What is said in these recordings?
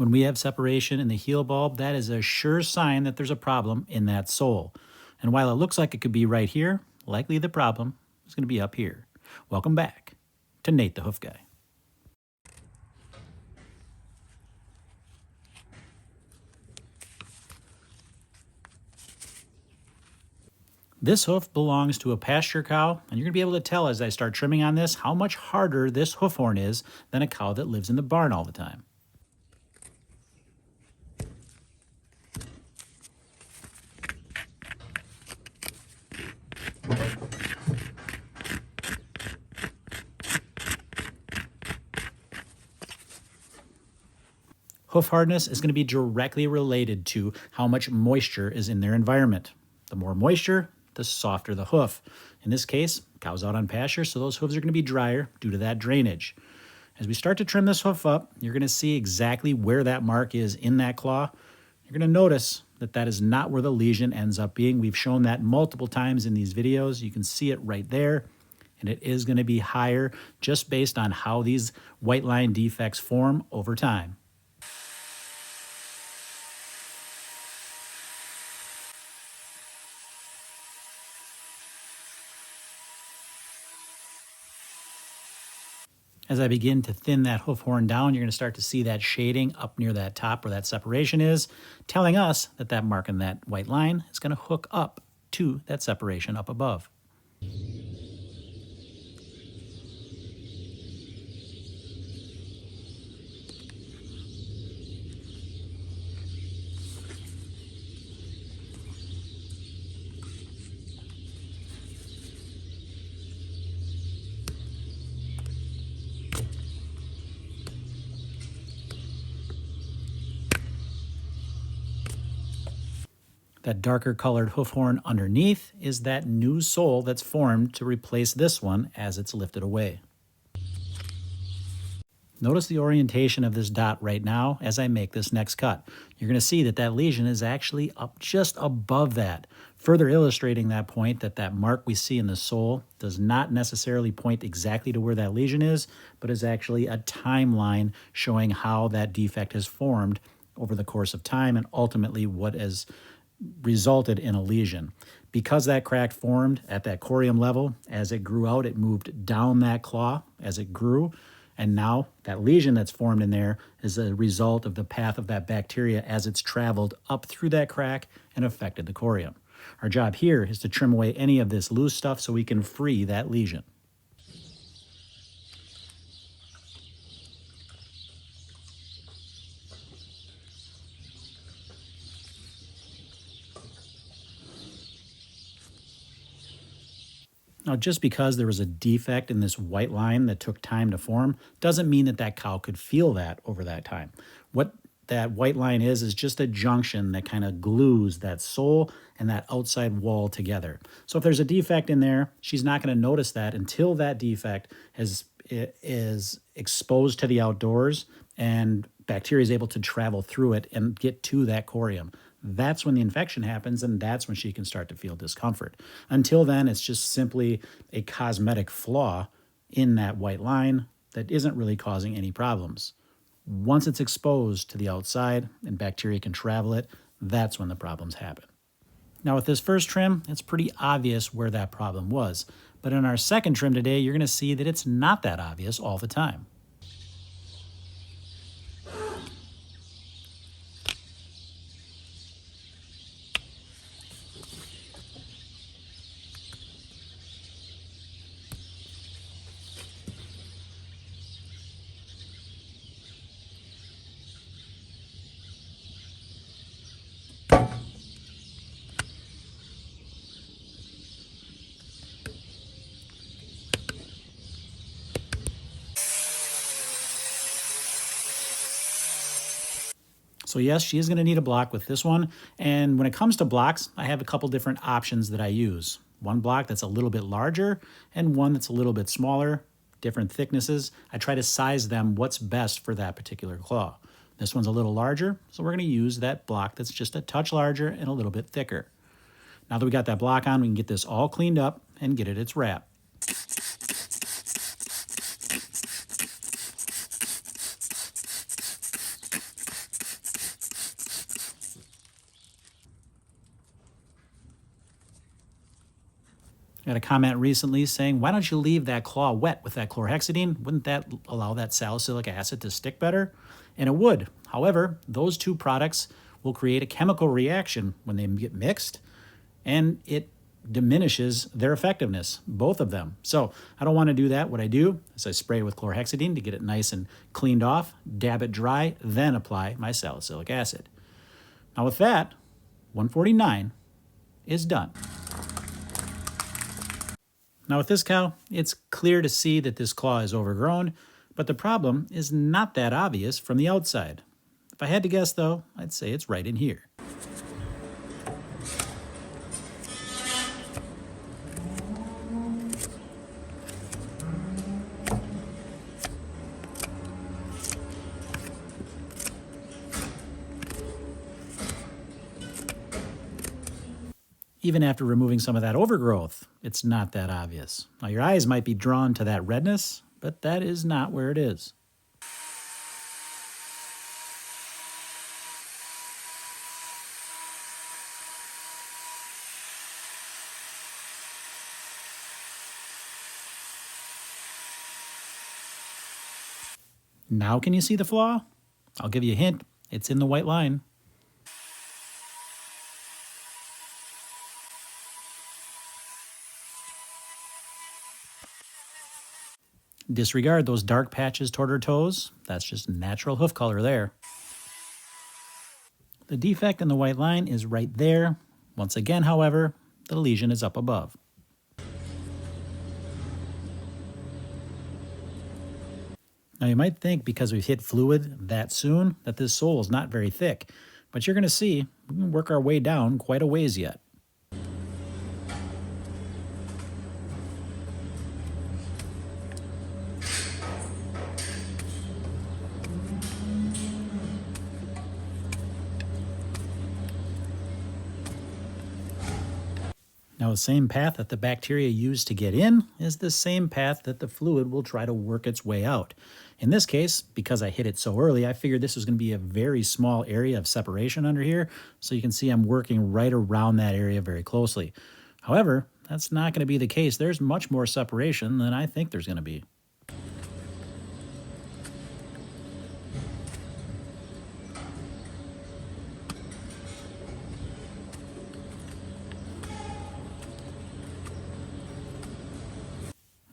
When we have separation in the heel bulb, that is a sure sign that there's a problem in that sole. And while it looks like it could be right here, likely the problem is going to be up here. Welcome back to Nate the Hoof Guy. This hoof belongs to a pasture cow, and you're going to be able to tell as I start trimming on this how much harder this hoof horn is than a cow that lives in the barn all the time. Hoof hardness is going to be directly related to how much moisture is in their environment. The more moisture, the softer the hoof. In this case, cow's out on pasture, so those hooves are going to be drier due to that drainage. As we start to trim this hoof up, you're going to see exactly where that mark is in that claw. You're going to notice that that is not where the lesion ends up being. We've shown that multiple times in these videos. You can see it right there, and it is going to be higher just based on how these white line defects form over time. As I begin to thin that hoof horn down, you're going to start to see that shading up near that top where that separation is, telling us that that mark in that white line is going to hook up to that separation up above. That darker colored hoof horn underneath is that new sole that's formed to replace this one as it's lifted away. Notice the orientation of this dot right now as I make this next cut. You're going to see that that lesion is actually up just above that, further illustrating that point that that mark we see in the sole does not necessarily point exactly to where that lesion is, but is actually a timeline showing how that defect has formed over the course of time and ultimately what has resulted in a lesion. Because that crack formed at that corium level, as it grew out, it moved down that claw as it grew, and now that lesion that's formed in there is a result of the path of that bacteria as it's traveled up through that crack and affected the corium. Our job here is to trim away any of this loose stuff so we can free that lesion. Now, just because there was a defect in this white line that took time to form doesn't mean that that cow could feel that over that time. What that white line is just a junction that kind of glues that sole and that outside wall together. So if there's a defect in there, she's not going to notice that until that defect is exposed to the outdoors and bacteria is able to travel through it and get to that corium. That's when the infection happens, and that's when she can start to feel discomfort. Until then, it's just simply a cosmetic flaw in that white line that isn't really causing any problems. Once it's exposed to the outside and bacteria can travel it, that's when the problems happen. Now with this first trim, it's pretty obvious where that problem was. But in our second trim today, you're going to see that it's not that obvious all the time. So yes, she is going to need a block with this one. And when it comes to blocks, I have a couple different options that I use. One block that's a little bit larger and one that's a little bit smaller, different thicknesses. I try to size them what's best for that particular claw. This one's a little larger, so we're going to use that block that's just a touch larger and a little bit thicker. Now that we got that block on, we can get this all cleaned up and get it its wrap. Got a comment recently saying, why don't you leave that claw wet with that chlorhexidine? Wouldn't that allow that salicylic acid to stick better? And it would. However, those two products will create a chemical reaction when they get mixed, and it diminishes their effectiveness, both of them. So I don't want to do that. What I do is I spray with chlorhexidine to get it nice and cleaned off, dab it dry, then apply my salicylic acid. Now with that, 149 is done. Now with this cow, it's clear to see that this claw is overgrown, but the problem is not that obvious from the outside. If I had to guess though, I'd say it's right in here. Even after removing some of that overgrowth, it's not that obvious. Now your eyes might be drawn to that redness, but that is not where it is. Now can you see the flaw? I'll give you a hint. It's in the white line. Disregard those dark patches toward her toes. That's just natural hoof color there. The defect in the white line is right there. Once again, however, the lesion is up above. Now you might think because we've hit fluid that soon that this sole is not very thick, but you're going to see we can work our way down quite a ways yet. Now, the same path that the bacteria use to get in is the same path that the fluid will try to work its way out. In this case, because I hit it so early, I figured this was going to be a very small area of separation under here, so you can see I'm working right around that area very closely. However, that's not going to be the case. There's much more separation than I think there's going to be.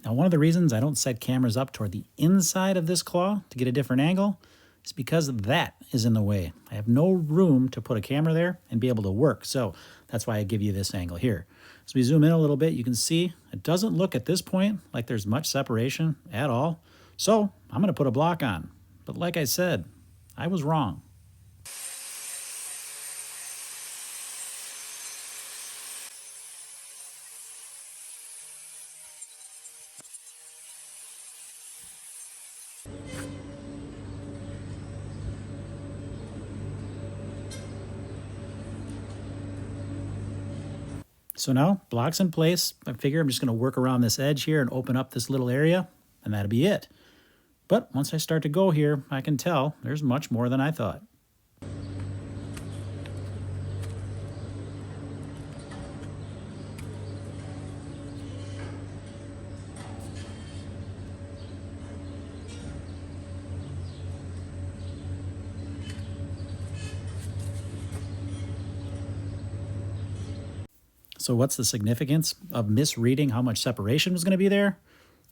Now, one of the reasons I don't set cameras up toward the inside of this claw to get a different angle is because that is in the way. I have no room to put a camera there and be able to work, so that's why I give you this angle here. As we zoom in a little bit, you can see it doesn't look at this point like there's much separation at all, so I'm going to put a block on. But like I said, I was wrong. So now, block's in place. I figure I'm just going to work around this edge here and open up this little area, and that'll be it. But once I start to go here, I can tell there's much more than I thought. So what's the significance of misreading how much separation was going to be there?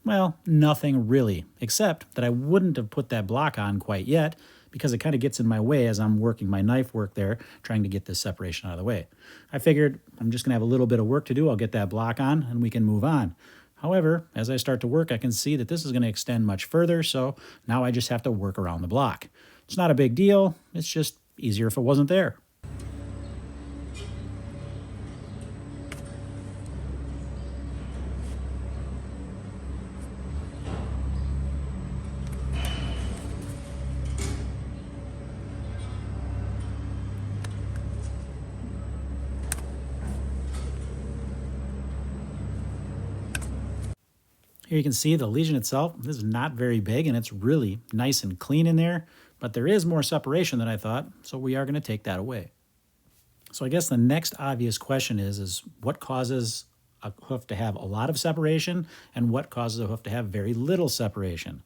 Well, nothing really, except that I wouldn't have put that block on quite yet because it kind of gets in my way as I'm working my knife work there, trying to get this separation out of the way. I figured I'm just going to have a little bit of work to do. I'll get that block on and we can move on. However, as I start to work, I can see that this is going to extend much further, so now I just have to work around the block. It's not a big deal. It's just easier if it wasn't there. Here you can see the lesion itself. This is not very big and it's really nice and clean in there, but there is more separation than I thought, so we are going to take that away. So I guess the next obvious question is what causes a hoof to have a lot of separation and what causes a hoof to have very little separation.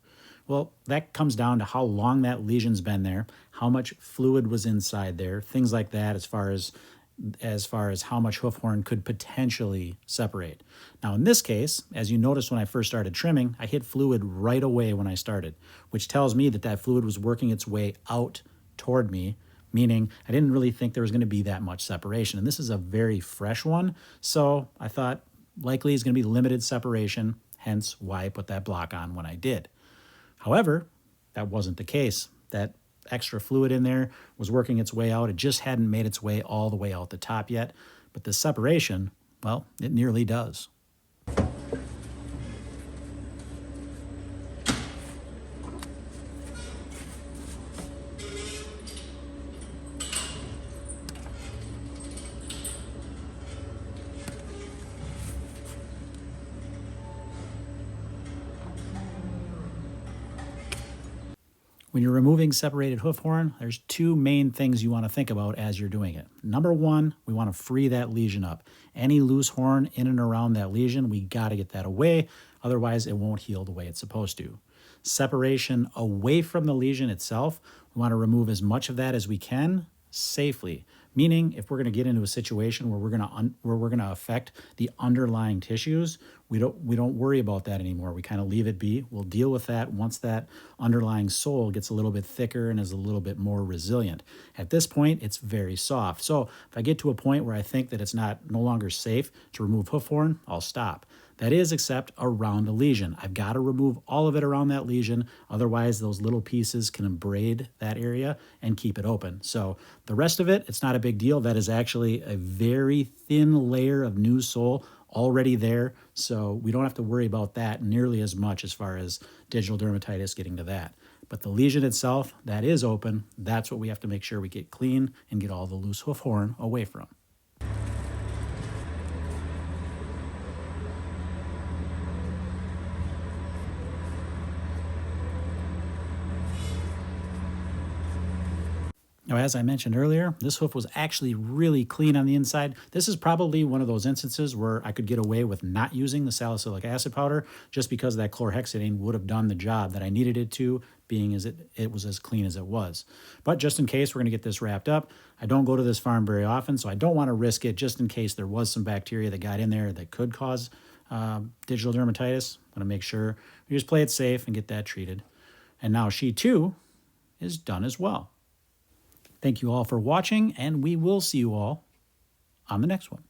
Well, that comes down to how long that lesion's been there, how much fluid was inside there, things like that as far as how much hoof horn could potentially separate. Now in this case, as you noticed when I first started trimming, I hit fluid right away when I started, which tells me that that fluid was working its way out toward me, meaning I didn't really think there was going to be that much separation. And this is a very fresh one, so I thought likely it's going to be limited separation, hence why I put that block on when I did. However, that wasn't the case. That extra fluid in there was working its way out. It just hadn't made its way all the way out the top yet. But the separation, well, it nearly does. When you're removing separated hoof horn, there's two main things you want to think about as you're doing it. Number one, we want to free that lesion up. Any loose horn in and around that lesion, we got to get that away. Otherwise, it won't heal the way it's supposed to. Separation away from the lesion itself, we want to remove as much of that as we can safely. Meaning, if we're going to get into a situation where we're going to affect the underlying tissues, we don't worry about that anymore. We kind of leave it be. We'll deal with that once that underlying sole gets a little bit thicker and is a little bit more resilient. At this point, it's very soft. So if I get to a point where I think that it's no longer safe to remove hoof horn, I'll stop. That is except around a lesion. I've got to remove all of it around that lesion. Otherwise, those little pieces can abrade that area and keep it open. So the rest of it, it's not a big deal. That is actually a very thin layer of new sole already there. So we don't have to worry about that nearly as much as far as digital dermatitis getting to that. But the lesion itself, that is open. That's what we have to make sure we get clean and get all the loose hoof horn away from. Now, as I mentioned earlier, this hoof was actually really clean on the inside. This is probably one of those instances where I could get away with not using the salicylic acid powder just because that chlorhexidine would have done the job that I needed it to, being as it was as clean as it was. But just in case we're going to get this wrapped up, I don't go to this farm very often, so I don't want to risk it just in case there was some bacteria that got in there that could cause digital dermatitis. I'm going to make sure we just play it safe and get that treated. And now she too is done as well. Thank you all for watching, and we will see you all on the next one.